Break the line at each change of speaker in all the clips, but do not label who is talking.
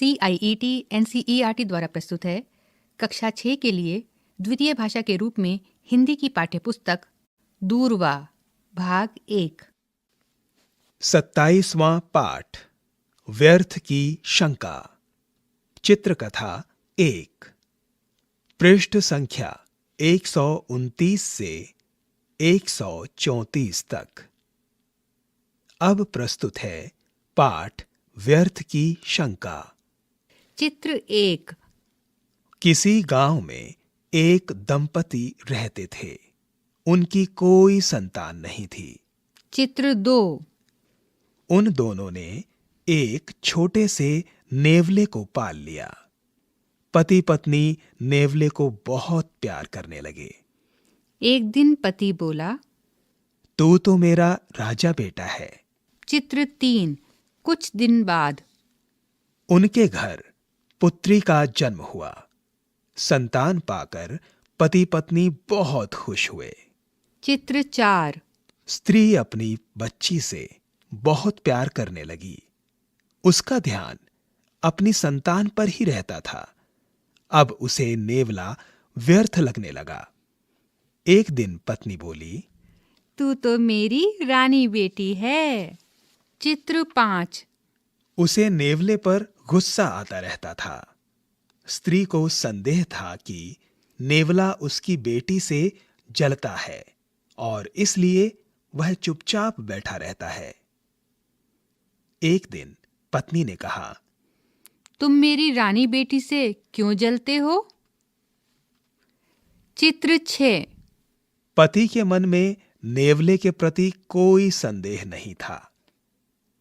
CIET NCERT द्वारा प्रस्तुत है कक्षा 6 के लिए द्वितीय भाषा के रूप में हिंदी की पाठ्यपुस्तक दूरवा भाग 1।
27वां पाठ व्यर्थ की शंका। चित्रकथा 1। पृष्ठ संख्या 129 से 134 तक। अब प्रस्तुत है पाठ व्यर्थ की शंका।
चित्र 1।
किसी गांव में एक दंपति रहते थे। उनकी कोई संतान नहीं थी।
चित्र 2।
उन दोनों ने एक छोटे से नेवले को पाल लिया। पति पत्नी नेवले को बहुत प्यार करने लगे।
एक दिन पति बोला,
तू तो मेरा राजा बेटा है।
चित्र 3। कुछ दिन बाद।
उनके घर पुत्री का जन्म हुआ। संतान पाकर पति पत्नी बहुत खुश हुए।
चित्र 4।
स्त्री अपनी बच्ची से बहुत प्यार करने लगी। उसका ध्यान अपनी संतान पर ही रहता था। अब उसे नेवला व्यर्थ लगने लगा। एक दिन पत्नी बोली,
तू तो मेरी रानी बेटी है। चित्र 5।
उसे नेवले पर गुस्सा आता रहता था। स्त्री को संदेह था कि नेवला उसकी बेटी से जलता है और इसलिए वह चुपचाप बैठा रहता है। एक दिन पत्नी ने कहा,
तुम मेरी रानी बेटी से क्यों जलते हो? चित्र 6।
पति के मन में नेवले के प्रति कोई संदेह नहीं था।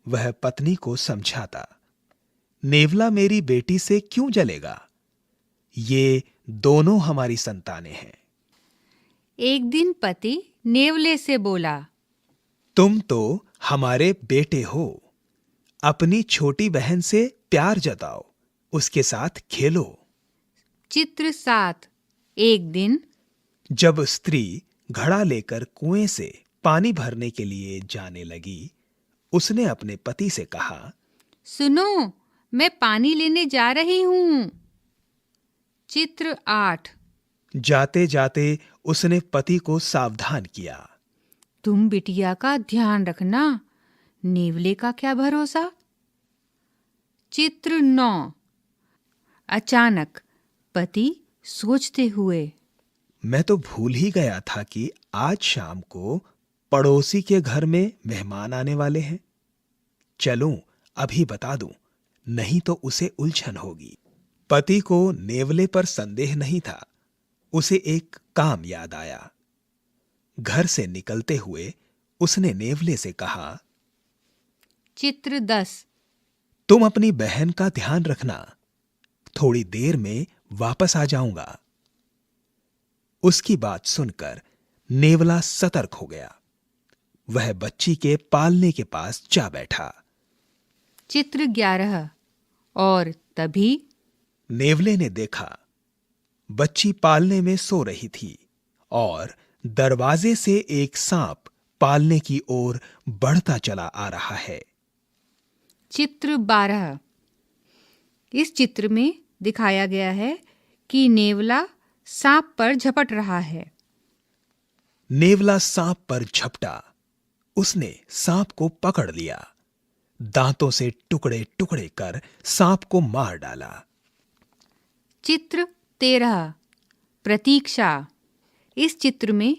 वह पत्नी को समझाता, नेवला मेरी बेटी से क्यों जलेगा? ये दोनों हमारी संतानें हैं।
एक दिन पति नेवले से बोला,
तुम तो हमारे बेटे हो। अपनी छोटी बहन से प्यार जताओ, उसके साथ खेलो।
चित्र 7। एक दिन
जब स्त्री घड़ा लेकर कुएं से पानी भरने के लिए जाने लगी, उसने अपने पति से कहा,
सुनो, मैं पानी लेने जा रही हूं। चित्र 8।
जाते जाते उसने पति को सावधान किया,
तुम बिटिया का ध्यान रखना, नेवले का क्या भरोसा। चित्र 9। अचानक पति सोचते हुए,
मैं तो भूल ही गया था कि आज शाम को पड़ोसी के घर में मेहमान आने वाले हैं। चलूं, अभी बता दूं, नहीं तो उसे उलझन होगी। पति को नेवले पर संदेह नहीं था। उसे एक काम याद आया। घर से निकलते हुए उसने नेवले से कहा,
चित्र 10।
तुम अपनी बहन का ध्यान रखना, थोड़ी देर में वापस आ जाऊंगा। उसकी बात सुनकर नेवला सतर्क हो गया। वह बच्ची के पालने के पास जा बैठा।
चित्र 11। और तभी
नेवले ने देखा बच्ची पालने में सो रही थी और दरवाजे से एक सांप पालने की ओर बढ़ता चला आ रहा है।
चित्र 12। इस चित्र में दिखाया गया है कि नेवला सांप पर झपट रहा है।
नेवला सांप पर झपटा। उसने सांप को पकड़ लिया। दांतों से टुकड़े टुकड़े कर सांप को मार डाला।
चित्र 13। प्रतीक्षा। इस चित्र में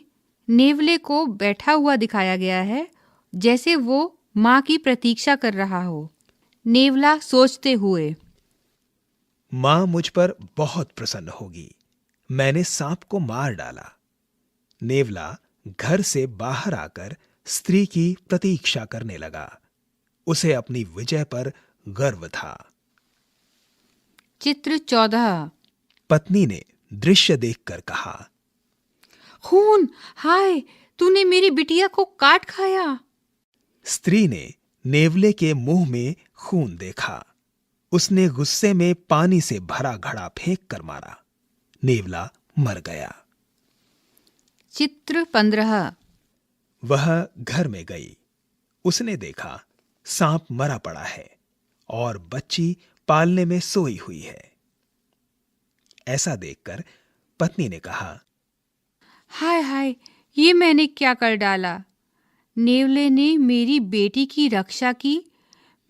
नेवले को बैठा हुआ दिखाया गया है, जैसे वो मां की प्रतीक्षा कर रहा हो। नेवला सोचते हुए,
मां मुझ पर बहुत प्रसन्न होगी। मैंने सांप को मार डाला। नेवला घर से बाहर आकर स्त्री की प्रतीक्षा करने लगा। उसे अपनी विजय पर गर्व था।
चित्र 14।
पत्नी ने दृश्य देखकर कहा,
खून! हाय, तूने मेरी बिटिया को काट खाया।
स्त्री ने नेवले के मुंह में खून देखा। उसने गुस्से में पानी से भरा घड़ा फेंक कर मारा। नेवला मर गया।
चित्र 15।
वह घर में गई। उसने देखा सांप मरा पड़ा है और बच्ची पालने में सोई हुई है। ऐसा देखकर पत्नी ने कहा,
हाय हाय, ये मैंने क्या कर डाला। नेवले ने मेरी बेटी की रक्षा की,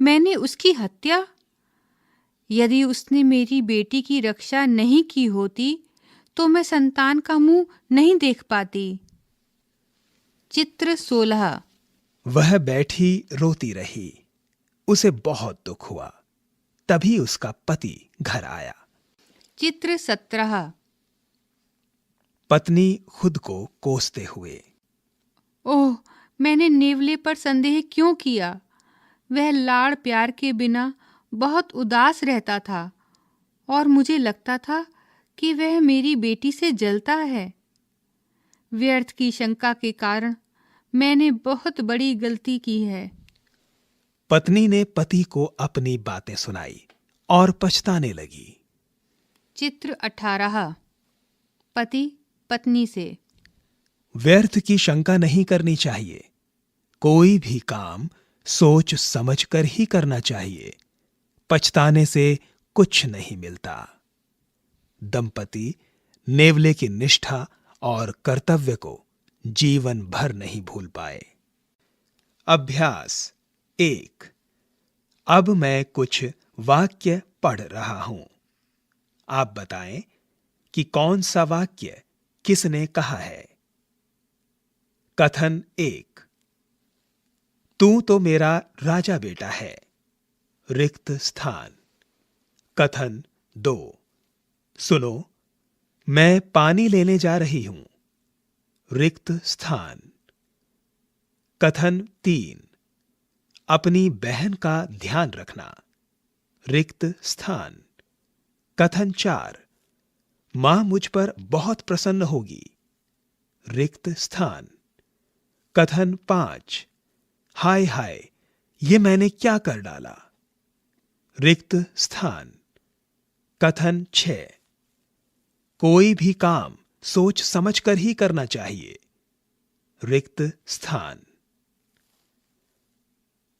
मैंने उसकी हत्या। यदि उसने मेरी बेटी की रक्षा नहीं की होती तो मैं संतान का मुंह नहीं देख पाती। चित्र 16।
वह बैठी रोती रही। उसे बहुत दुख हुआ। तभी उसका पति घर आया।
चित्र 17।
पत्नी खुद को कोसते हुए,
ओह, मैंने नेवले पर संदेह क्यों किया। वह लाड़ प्यार के बिना बहुत उदास रहता था और मुझे लगता था कि वह मेरी बेटी से जलता है। व्यर्थ की शंका के कारण मैंने बहुत बड़ी गलती की है।
पत्नी ने पति को अपनी बातें सुनाई और पछताने लगी।
चित्र 18। पति पत्नी से,
व्यर्थ की शंका नहीं करनी चाहिए। कोई भी काम सोच समझकर ही करना चाहिए। पछताने से कुछ नहीं मिलता। दंपति नेवले की निष्ठा और कर्तव्य को जीवन भर नहीं भूल पाए। अभ्यास 1। अब मैं कुछ वाक्य पढ़ रहा हूं। आप बताएं कि कौन सा वाक्य किसने कहा है। कथन 1। तू तो मेरा राजा बेटा है। रिक्त स्थान। कथन 2। सुनो, मैं पानी लेने जा रही हूं। रिक्त स्थान। कथन 3। अपनी बहन का ध्यान रखना। रिक्त स्थान। कथन 4। मां मुझ पर बहुत प्रसन्न होगी। रिक्त स्थान। कथन 5। हाय हाय, ये मैंने क्या कर डाला। रिक्त स्थान। कथन 6। कोई भी काम सोच समझकर ही करना चाहिए। रिक्त स्थान।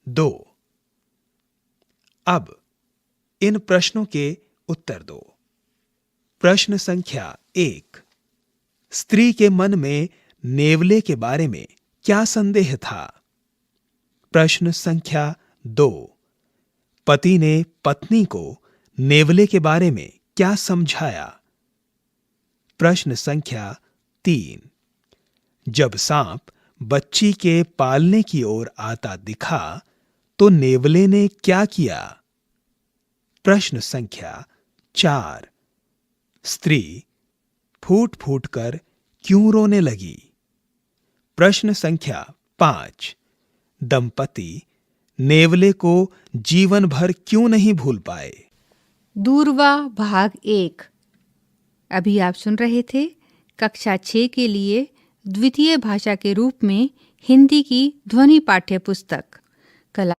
2। अब इन प्रश्नों के उत्तर दो। प्रश्न संख्या 1। स्त्री के मन में नेवले के बारे में क्या संदेह था। प्रश्न संख्या 2। पति ने पत्नी को नेवले के बारे में क्या समझाया। प्रश्न संख्या 3। जब सांप बच्ची के पालने की ओर आता दिखा तो नेवले ने क्या किया। प्रश्न संख्या 4। स्त्री फूट फूट कर क्यों रोने लगी। प्रश्न संख्या 5। दंपति नेवले को जीवन भर क्यों नहीं भूल पाए।
दूरवा भाग 1। अभी आप सुन रहे थे कक्षा 6 के लिए द्वितीय भाषा के रूप में हिंदी की ध्वनि पाठ्य पुस्तक। कला